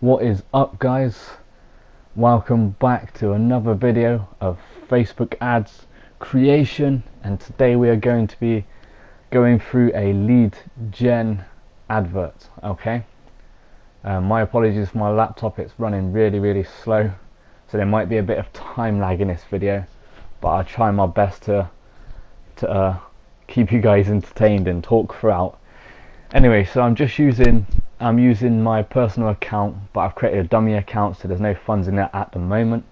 What is up, guys? Welcome back to another video of Facebook ads creation, and today we are going to be going through a lead gen advert. Okay, my apologies for my laptop, it's running really slow, so there might be a bit of time lag in this video, but I'll try my best to keep you guys entertained and talk throughout. Anyway, so I'm using my personal account, but I've created a dummy account, so there's no funds in it at the moment.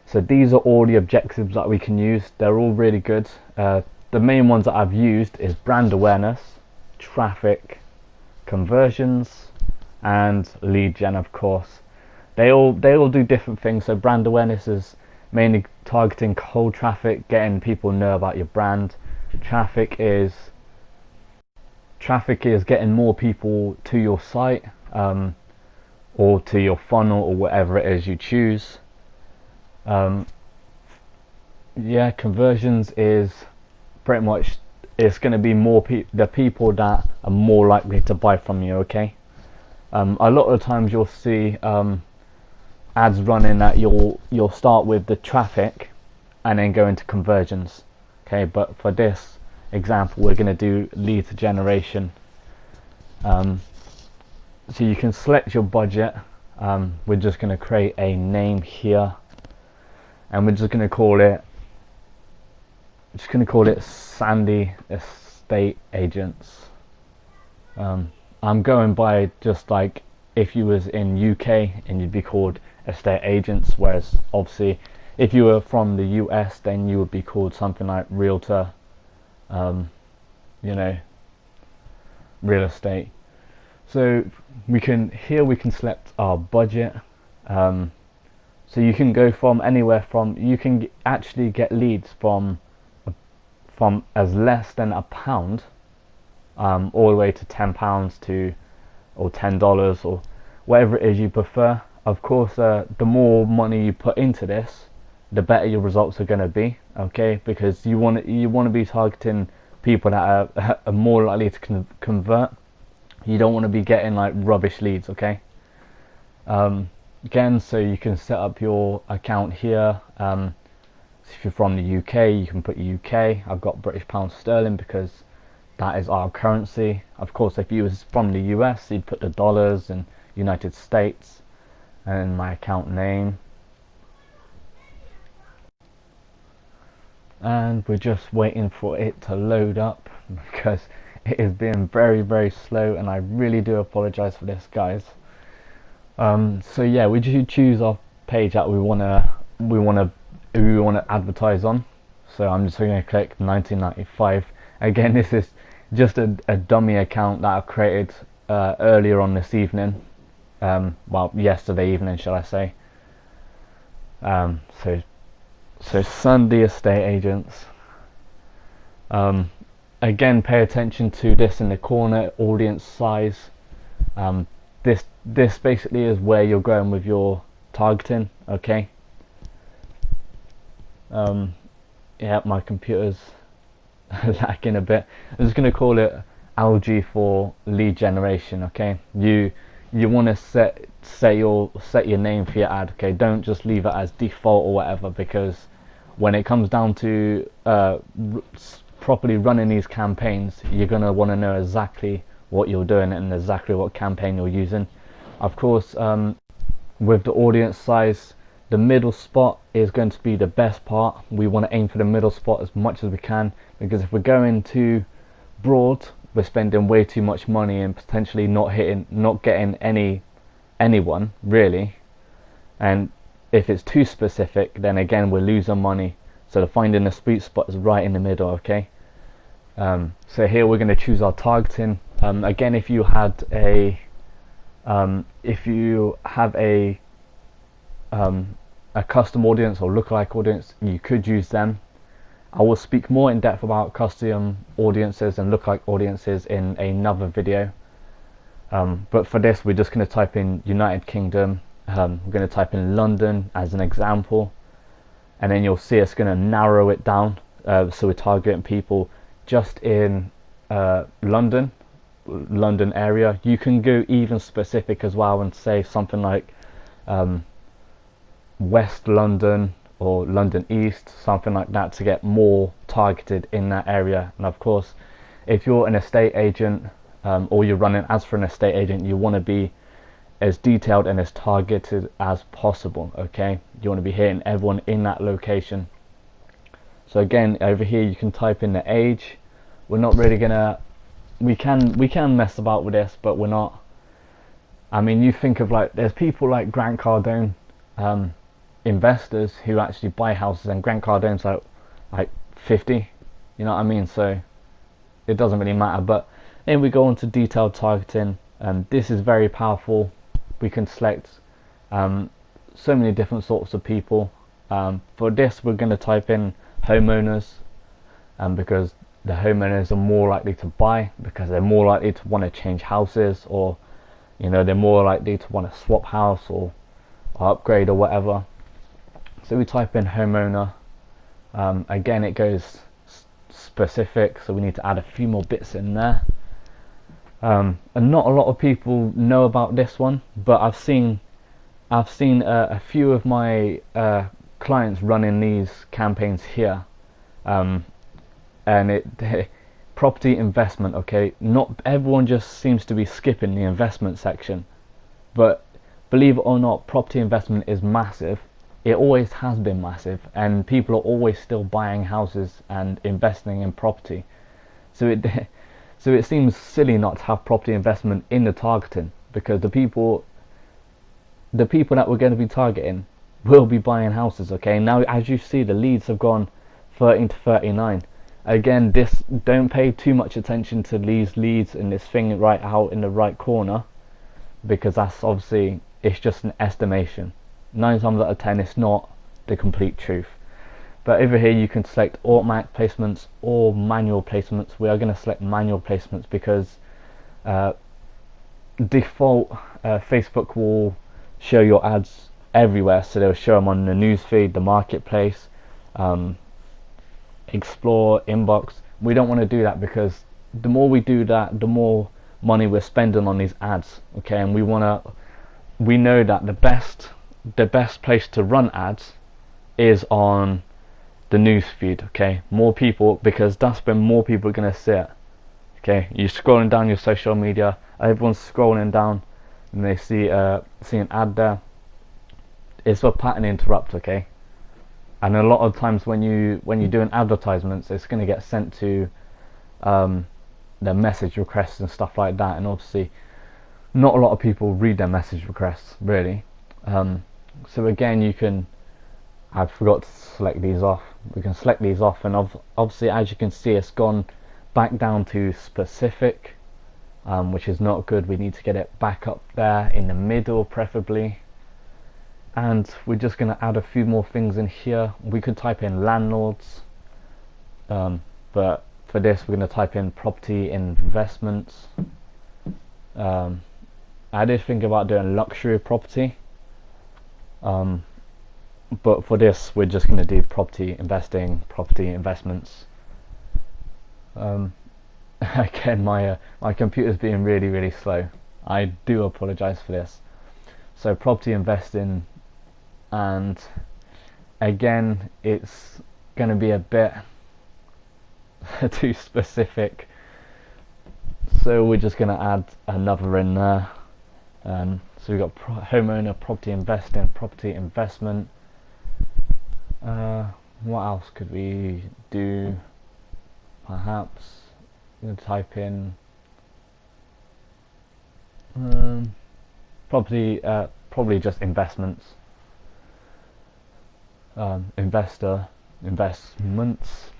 So these are all the objectives that we can use. They're all really good. The main ones that I've used is brand awareness, traffic, conversions, and lead gen, of course. They all do different things. So brand awareness is mainly targeting cold traffic, getting people to know about your brand. Traffic is getting more people to your site, or to your funnel, or whatever it is you choose. Conversions is pretty much, it's going to be the people that are more likely to buy from you. Okay, a lot of the times you'll see ads running that you'll start with the traffic and then go into conversions. Okay, but for this example we're going to do lead generation. So you can select your budget. We're just going to create a name here, and we're just going to call it Sandy Estate Agents. I'm going by just like if you was in UK and you'd be called estate agents, whereas obviously if you were from the US then you would be called something like realtor, real estate. So we can select our budget. So you can go from anywhere from, you can actually get leads from as less than £1, all the way to £10 or $10 or whatever it is you prefer. Of course, the more money you put into this, the better your results are going to be. Okay, because you want to be targeting people that are more likely to convert. You don't want to be getting like rubbish leads. Okay, again, so you can set up your account here. So if you're from the UK, you can put UK. I've got British pound sterling because that is our currency. Of course, if you was from the US, you'd put the dollars and United States, and my account name. And we're just waiting for it to load up because it is being very slow, and I really do apologize for this, guys. So yeah, we just choose our page that we want to advertise on. So I'm just going to click 1995. Again, this is just a dummy account that I created earlier on this evening, well, yesterday evening shall I say. So Sandy Estate Agents. Again, pay attention to this in the corner, audience size. This basically is where you're going with your targeting. Okay. Yeah, my computer's lagging a bit. I'm just going to call it algae for lead generation. Okay, you want to set your name for your ad. Okay, don't just leave it as default or whatever, because when it comes down to properly running these campaigns, you're going to want to know exactly what you're doing and exactly what campaign you're using. Of course, with the audience size, the middle spot is going to be the best part. We want to aim for the middle spot as much as we can, because if we're going too broad, we're spending way too much money and potentially not getting anyone really. And if it's too specific, then again we're losing money. So finding the sweet spot is right in the middle. Okay, so here we're going to choose our targeting. Again, if you have a custom audience or lookalike audience, you could use them. I will speak more in depth about custom audiences and lookalike audiences in another video. But for this, we're just going to type in United Kingdom. We're going to type in London as an example, and then you'll see it's going to narrow it down. So we're targeting people just in London, London area. You can go even specific as well and say something like West London or London East, something like that, to get more targeted in that area. And of course, if you're an estate agent or you're running ads for an estate agent, you want to be as detailed and as targeted as possible. Okay, you want to be hitting everyone in that location. So again, over here you can type in the age. We're not really gonna, we can mess about with this, but we're not. I mean, you think of like, there's people like Grant Cardone, investors who actually buy houses, and Grant Cardone's like 50, you know what I mean? So it doesn't really matter. But then we go on to detailed targeting, and this is very powerful. We can select so many different sorts of people. For this, we're going to type in homeowners, because the homeowners are more likely to buy, because they're more likely to want to change houses, or you know, they're more likely to want to swap house or upgrade or whatever. So we type in homeowner. Again, it goes specific, so we need to add a few more bits in there. And not a lot of people know about this one, but I've seen a few of my clients running these campaigns here, and property investment. Okay, not everyone just seems to be skipping the investment section, but believe it or not, property investment is massive. It always has been massive, and people are always still buying houses and investing in property. So it seems silly not to have property investment in the targeting, because the people that we're going to be targeting will be buying houses. Okay, now as you see, the leads have gone 13 to 39. Again, don't pay too much attention to these leads and this thing right out in the right corner, because that's obviously, it's just an estimation. 9 times out of 10 it's not the complete truth. But over here you can select automatic placements or manual placements. We are going to select manual placements because default Facebook will show your ads everywhere, so they'll show them on the newsfeed, the marketplace, explore, inbox. We don't want to do that, because the more we do that, the more money we're spending on these ads. Okay, and we know that the best place to run ads is on the news feed. Okay, more people, because that's when more people are going to see it. Okay, you're scrolling down your social media, everyone's scrolling down and they see an ad there. It's a pattern interrupt. Okay, and a lot of times when you're doing advertisements, it's going to get sent to their message requests and stuff like that, and obviously not a lot of people read their message requests really. So again, I forgot to select these off. We can select these off, and obviously, as you can see, it's gone back down to specific, which is not good. We need to get it back up there in the middle preferably. And we're just going to add a few more things in here. We could type in landlords, but for this we're going to type in property investments. I did think about doing luxury property, but for this we're just going to do property investing, property investments. Again, my computer's being really slow. I do apologize for this. So property investing, and again it's going to be a bit too specific, so we're just going to add another in there. So we've got homeowner, property investing, property investment. What else could we do? Perhaps I'm going to type in property, probably just investments. Investor, investments.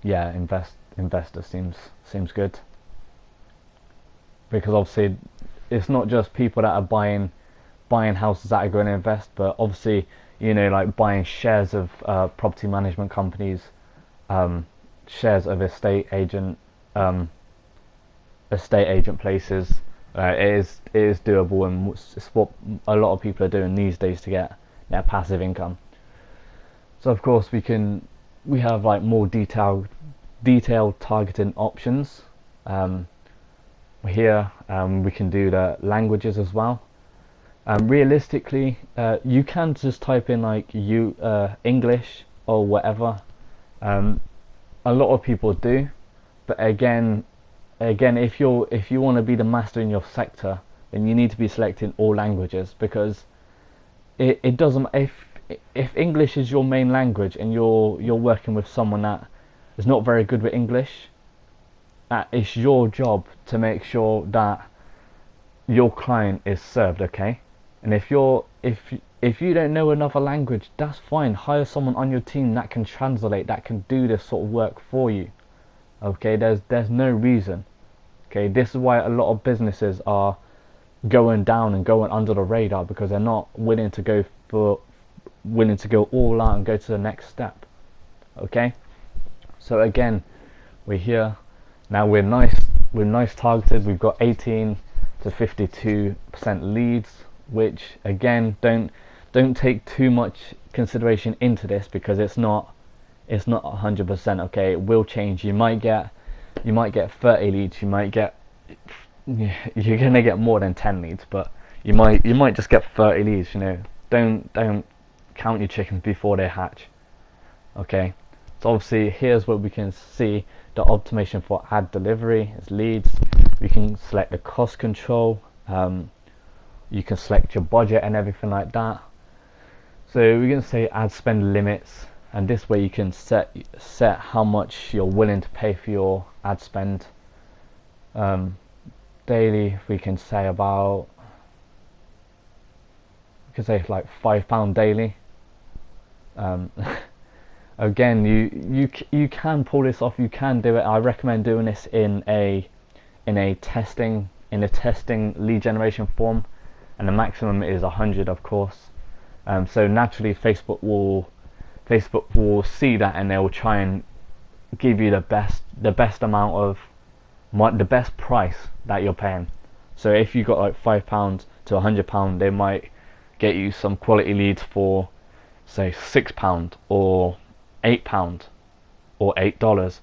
Yeah, investor seems good, because obviously it's not just people that are buying houses that are going to invest, but obviously, you know, like buying shares of property management companies, shares of estate agent places. It is doable, and it's what a lot of people are doing these days to get their passive income. So of course we have like more detailed targeting options. here we can do the languages as well. Realistically, you can just type in like English or whatever. A lot of people do, but again, if you want to be the master in your sector, then you need to be selecting all languages, because it doesn't, if English is your main language and you're working with someone that is not very good with English, it's your job to make sure that your client is served, okay? And if you don't know another language, that's fine. Hire someone on your team that can translate, that can do this sort of work for you. Okay, there's no reason. Okay, this is why a lot of businesses are going down and going under the radar, because they're not willing to go all out and go to the next step. Okay, so again, we're here now. We're nice targeted. We've got 18 to 52% leads, which again, don't take too much consideration into this, because it's not 100%. Okay, it will change. You might get 30 leads. You're gonna get more than 10 leads, but you might just get 30 leads. Don't count your chickens before they hatch. Okay, so obviously here's where we can see the automation for ad delivery. It's leads. We can select the cost control. You can select your budget and everything like that. So we're going to say ad spend limits, and this way you can set how much you're willing to pay for your ad spend. Daily, we can say like £5 daily. Again, you can pull this off. You can do it. I recommend doing this in a testing lead generation form, and the maximum is 100, of course. So naturally, Facebook will see that, and they will try and give you the best amount of the best price that you're paying. So if you got like £5 to £100, they might get you some quality leads for say £6 or £8 or $8.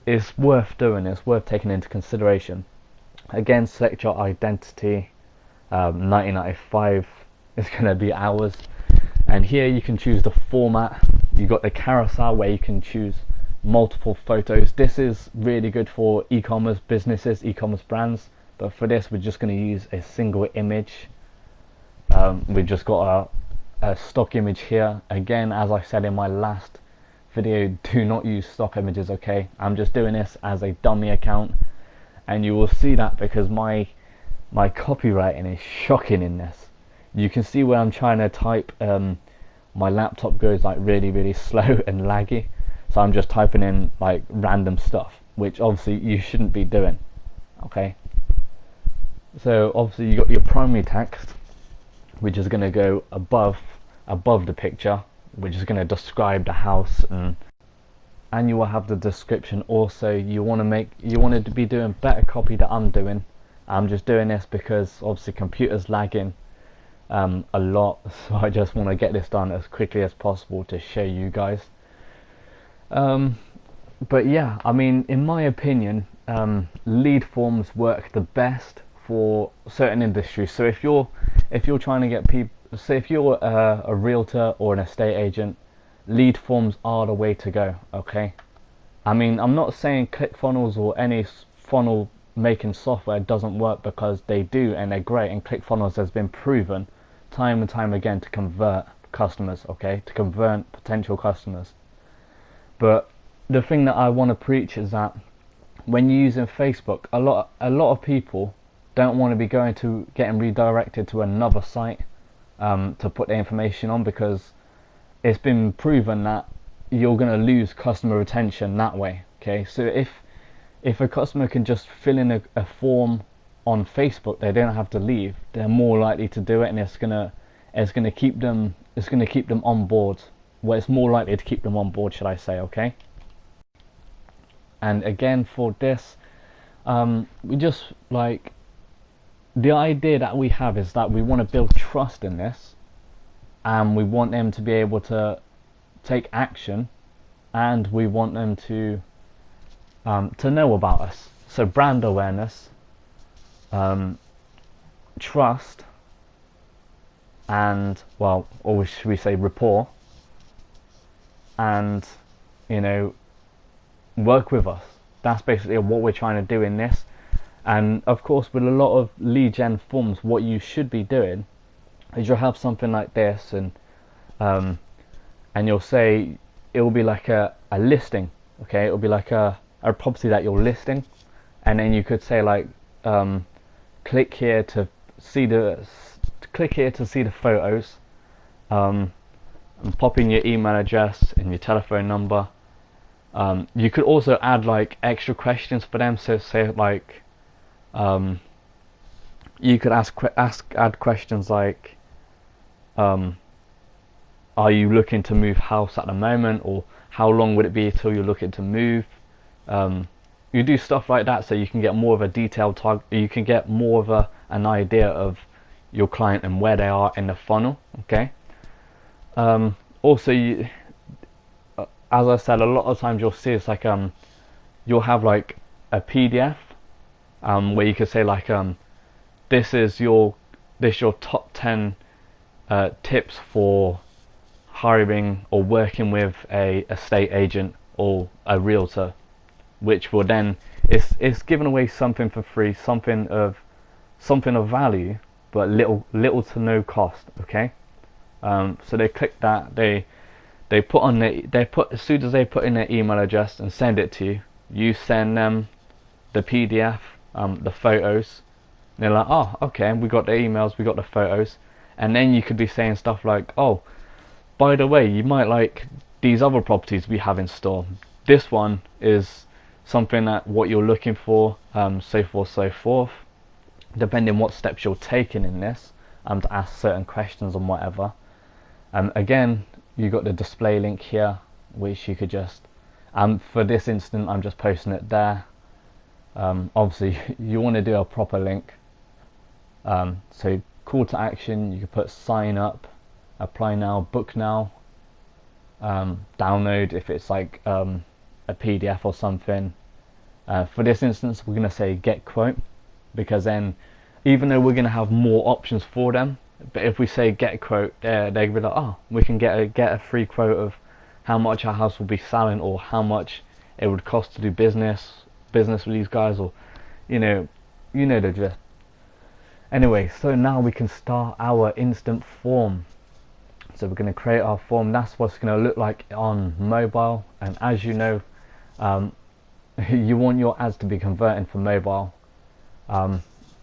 It's worth doing. It's worth taking into consideration. Again, select your identity. 1995 is going to be ours, and here you can choose the format. You got the carousel where you can choose multiple photos. This is really good for e-commerce businesses, e-commerce brands, but for this we're just going to use a single image. We've just got a stock image here. Again, as I said in my last video, do not use stock images. Okay, I'm just doing this as a dummy account, and you will see that because my copywriting is shocking in this. You can see where I'm trying to type, my laptop goes like really slow and laggy, so I'm just typing in like random stuff, which obviously you shouldn't be doing. Okay, so obviously you got your primary text, which is going to go above the picture, which is going to describe the house, and you will have the description also. You want to be doing better copy than I'm doing. I'm just doing this because obviously computer's lagging a lot, so I just want to get this done as quickly as possible to show you guys. But yeah, I mean, in my opinion, lead forms work the best for certain industries. So if you're trying to get people, say if you're a realtor or an estate agent, lead forms are the way to go. Okay, I mean, I'm not saying ClickFunnels or any funnel making software doesn't work, because they do, and they're great, and ClickFunnels has been proven time and time again to convert customers, okay, to convert potential customers. But the thing that I want to preach is that when you're using Facebook, a lot of people don't want to be getting redirected to another site to put their information on, because it's been proven that you're going to lose customer retention that way. Okay, so if a customer can just fill in a form on Facebook, they don't have to leave, they're more likely to do it, and it's gonna keep them on board. Well, it's more likely to keep them on board, should I say. Okay, and again, for this, we just like, the idea that we have is that we want to build trust in this, and we want them to be able to take action, and we want them to know about us. So brand awareness, trust, and, well, or should we say rapport, and, you know, work with us. That's basically what we're trying to do in this. And of course, with a lot of lead gen forms, what you should be doing is you'll have something like this, and you'll say it will be like a listing. Okay, it will be like a property that you're listing, and then you could say like, click here to see the photos, and pop in your email address and your telephone number. You could also add like extra questions for them. So say like, you could add questions like, are you looking to move house at the moment, or how long would it be till you're looking to move? You do stuff like that so you can get more of a detailed target. You can get more of an idea of your client and where they are in the funnel. Okay. Also, as I said, a lot of times you'll see it's like, you'll have like a PDF, where you could say like, this is your top 10 tips for hiring or working with a estate agent or a realtor, which will then, it's giving away something for free, something of value, but little to no cost. Okay. So they click that, they put as soon as they put in their email address and send it to you, you send them the PDF, the photos, and they're like, oh, okay, we got the emails, we got the photos. And then you could be saying stuff like, oh, by the way, you might like these other properties we have in store. This one is something that what you're looking for, so forth, depending what steps you're taking in this, to ask certain questions and whatever. Again, you got the display link here, which you could just, for this instant, I'm just posting it there. Obviously, you want to do a proper link. So call to action, you could put sign up, apply now, book now, download if it's like a PDF or something. For this instance, we're going to say get quote, because then, even though we're going to have more options for them, but if we say get quote, they're going to be like, oh, we can get a free quote of how much our house will be selling, or how much it would cost to do business with these guys, or you know the gist. Anyway, so now we can start our instant form. So we're going to create our form. That's what's going to look like on mobile. And as you know, you want your ads to be converting for mobile.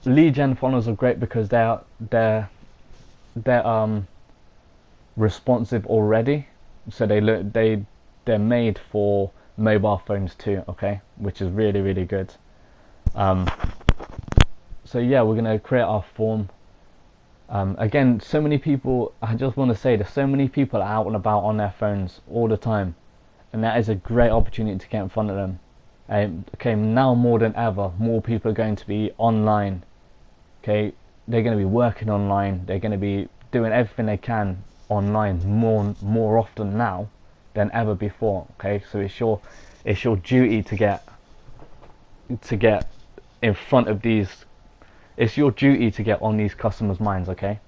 Lead gen funnels are great because they're responsive already. So they're made for mobile phones too. Okay, which is really, really good. So yeah, we're going to create our form. Again, so many people, I just want to say, there's so many people out and about on their phones all the time, and that is a great opportunity to get in front of them. Okay, now more than ever, more people are going to be online. Okay, they're going to be working online, they're going to be doing everything they can online more often now than ever before. Okay, so it's your duty to get in front of these. It's your duty to get on these customers' minds. Okay,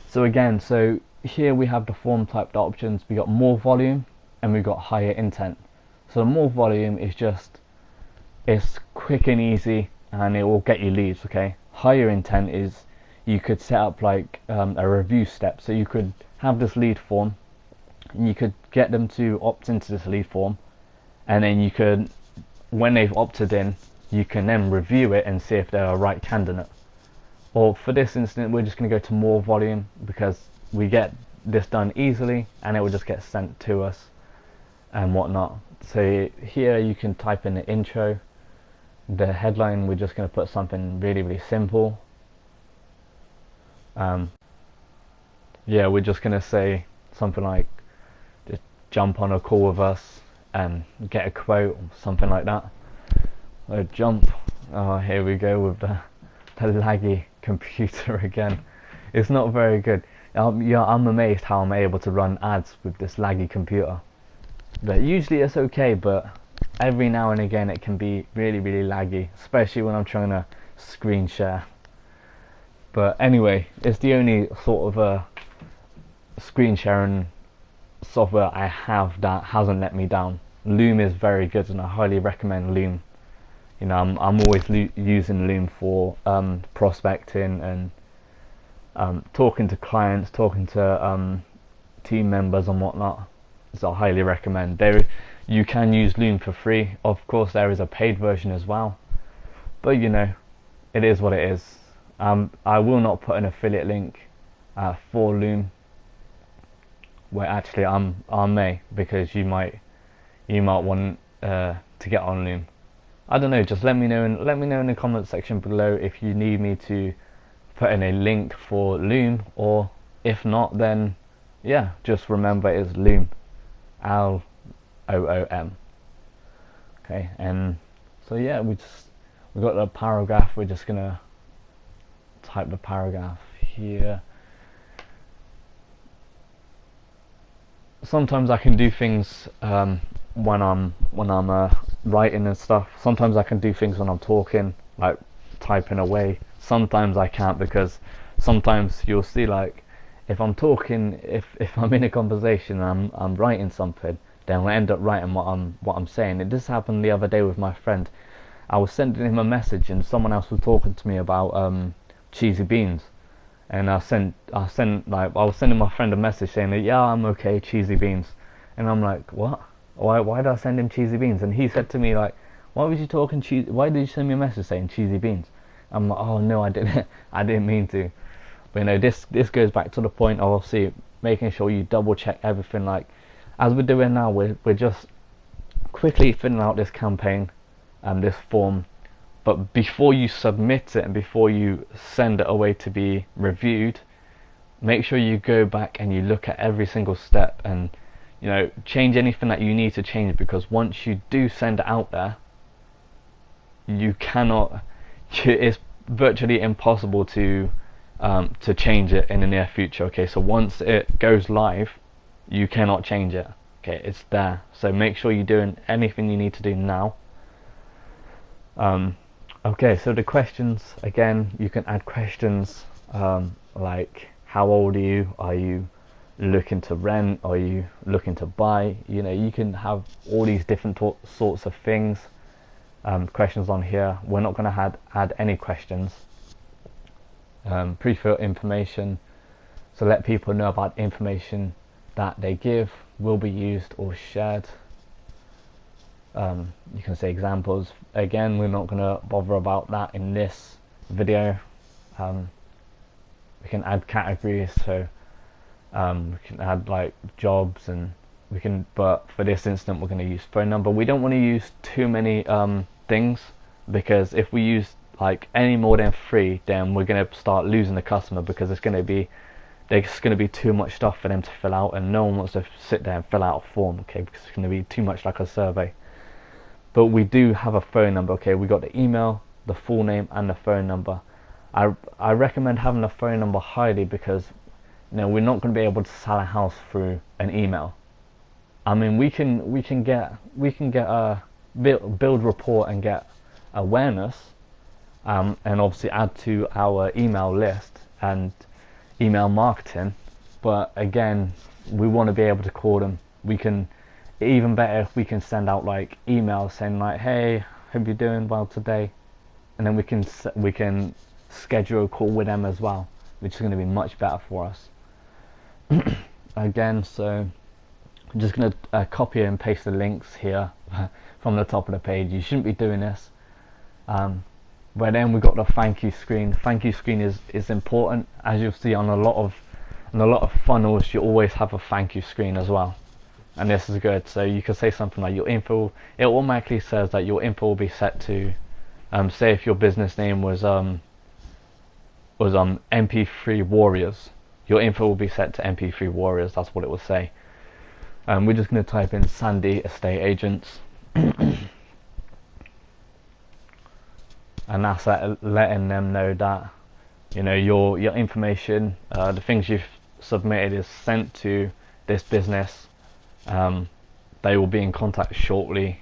so again, so here we have the form type options. We got more volume and we got higher intent. So the more volume is just, it's quick and easy and it will get you leads. Okay, higher intent is, you could set up like a review step. So you could have this lead form and you could get them to opt into this lead form, and then you could, when they've opted in, you can then review it and see if they're a right candidate. Or for this instance, we're just going to go to more volume because we get this done easily and it will just get sent to us and whatnot. So here you can type in the intro, the headline. We're just going to put something really, really simple. Yeah, we're just going to say something like, just jump on a call with us and get a quote, or something like that. Jump. Oh, here we go with the laggy computer again. It's not very good. I'm amazed how I'm able to run ads with this laggy computer. But usually it's okay, but every now and again it can be really laggy, especially when I'm trying to screen share. But anyway, it's the only sort of screen sharing software I have that hasn't let me down. Loom is very good, and I highly recommend Loom. You know, I'm always using Loom for prospecting and talking to clients, talking to team members and whatnot. So I highly recommend. You can use Loom for free. Of course, there is a paid version as well, but you know, it is what it is. I will not put an affiliate link for Loom. Well, actually, I may, because you might want to get on Loom. I don't know. Just let me know in the comment section below if you need me to put in a link for Loom, or if not, then yeah, just remember it's Loom, Loom. Okay, and so yeah, we got the paragraph. We're just gonna type the paragraph here. Sometimes I can do things when I'm writing and stuff. Sometimes I can do things when I'm talking, like typing away. Sometimes I can't, because sometimes you'll see, like, if I'm talking, if I'm in a conversation and I'm writing something, then I'll end up writing what I'm saying. It just happened the other day with my friend. I was sending him a message and someone else was talking to me about cheesy beans, and I was sending my friend a message saying that, yeah, I'm okay, cheesy beans, and I'm like, what? Why did I send him cheesy beans? And he said to me, like, why did you send me a message saying cheesy beans? I'm like, oh no, I didn't mean to. But you know, this goes back to the point of, obviously, making sure you double check everything. Like, as we're doing now, we're just quickly filling out this campaign and this form. But before you submit it and before you send it away to be reviewed, make sure you go back and you look at every single step, and you know, change anything that you need to change, because once you do send it out there, it's virtually impossible to change it in the near future. Okay, so once it goes live, you cannot change it. Okay, it's there. So make sure you're doing anything you need to do now. Okay, so the questions, again, you can add questions like, how old are you? Are you looking to rent? Are you looking to buy? You know, you can have all these different sorts of things. Questions on here. We're not going to add any questions. Pre-fill information, so let people know about information that they give will be used or shared. You can say examples. Again, we're not going to bother about that in this video. We can add categories, so we can add like jobs, and but for this instant we're going to use phone number. We don't want to use too many things, because if we use like any more than 3, then we're going to start losing the customer, because there's going to be too much stuff for them to fill out, and no one wants to sit there and fill out a form, okay, because it's going to be too much like a survey. But we do have a phone number. Okay, we got the email, the full name, and the phone number. I recommend having a phone number highly, because you know, we're not going to be able to sell a house through an email. I mean, we can get a build rapport and get awareness, and obviously add to our email list and email marketing. But again, we want to be able to call them. We can, even better if we can send out like emails saying like, hey, hope you're doing well today, and then we can schedule a call with them as well, which is going to be much better for us. Again, so I'm just going to copy and paste the links here from the top of the page. You shouldn't be doing this. But then we got the thank you screen. Thank you screen is important. As you'll see on a lot of funnels, you always have a thank you screen as well, and this is good. So you can say something like, your info, it automatically says that your info will be set to say if your business name was MP3 Warriors, your info will be set to MP3 Warriors. That's what it will say. We're just going to type in Sandy Estate Agents. And that's letting them know that, you know, your information, the things you've submitted is sent to this business. They will be in contact shortly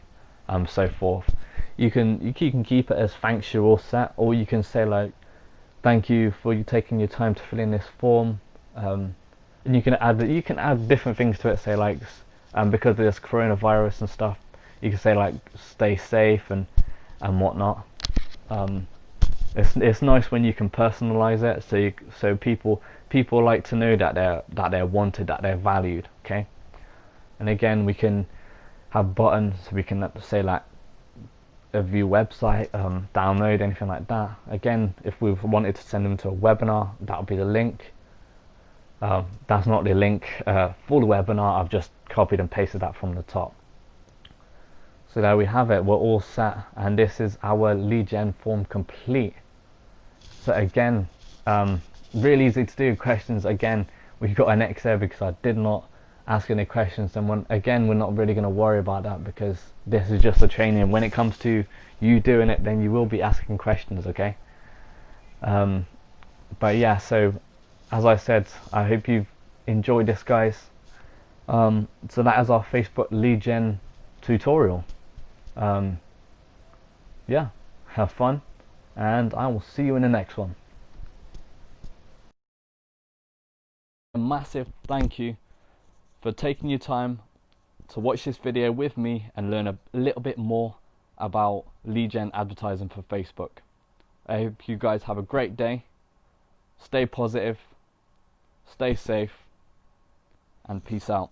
so forth. You can keep it as thanks, you're all set, or you can say like, thank you for you taking your time to fill in this form. And you can add different things to it. Say like, because of this coronavirus and stuff, you can say like, stay safe and whatnot. It's nice when you can personalize it, so people like to know that they're wanted, that they're valued. Okay. And again, we can have buttons, so we can say like a view website, download, anything like that. Again, if we wanted to send them to a webinar, that would be the link. That's not the link for the webinar. I've just copied and pasted that from the top. So there we have it. We're all set, and this is our lead gen form complete. So again, really easy to do. Questions, again, we got an X there because I did not ask any questions, and again, we're not really going to worry about that because this is just a training. When it comes to you doing it, then you will be asking questions, okay? But yeah, so as I said, I hope you've enjoyed this, guys. So that is our Facebook lead gen tutorial. Yeah, have fun, and I will see you in the next one. A massive thank you for taking your time to watch this video with me and learn a little bit more about lead gen advertising for Facebook. I hope you guys have a great day. Stay positive, stay safe, and peace out.